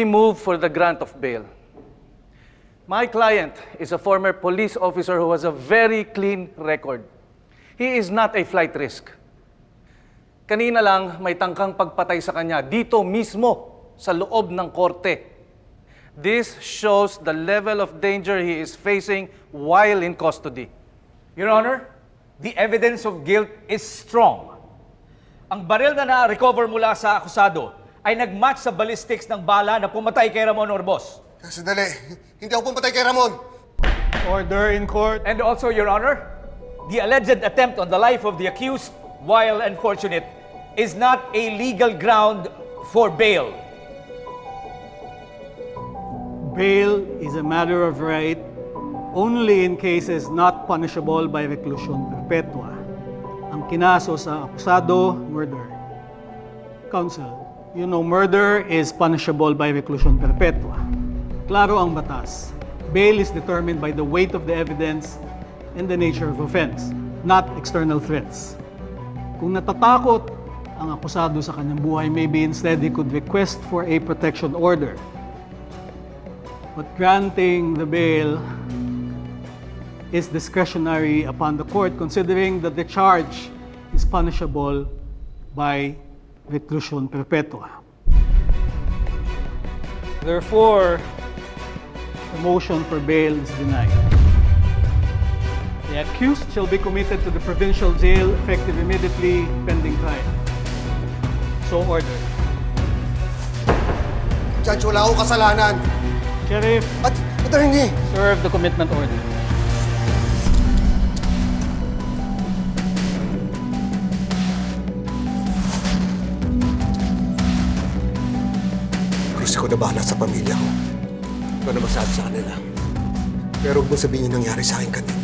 we move for the grant of bail. My client is a former police officer who has a very clean record. He is not a flight risk. Kanina lang may tangkang pagpatay sa kanya dito mismo sa loob ng korte. This shows the level of danger he is facing while in custody. Your Honor, the evidence of guilt is strong. Ang baril na na-recover mula sa akusado ay nag-match sa ballistics ng bala na pumatay kay Ramon Orbos. Sandali, hindi ako pumatay kay Ramon. Order in court. And also, Your Honor, the alleged attempt on the life of the accused, while unfortunate, is not a legal ground for bail. Bail is a matter of right only in cases not punishable by reclusion perpetua. Ang kinaso sa akusado, murder. Counsel, you know murder is punishable by reclusion perpetua. Klaro ang batas. Bail is determined by the weight of the evidence and the nature of offense, not external threats. Kung natatakot ang akusado sa kanyang buhay, maybe instead he could request for a protection order. But granting the bail is discretionary upon the court, considering that the charge is punishable by reclusion perpetua. Therefore, the motion for bail is denied. The accused shall be committed to the provincial jail effective immediately pending trial. So ordered. Judge, wala akong kasalanan. Sheriff, Attorney! serve the commitment order. Chris, ko na bahala sa pamilya ko. Ikaw na masabi sa kanila. Pero huwag mo sabihin yung nangyari sa akin kanina.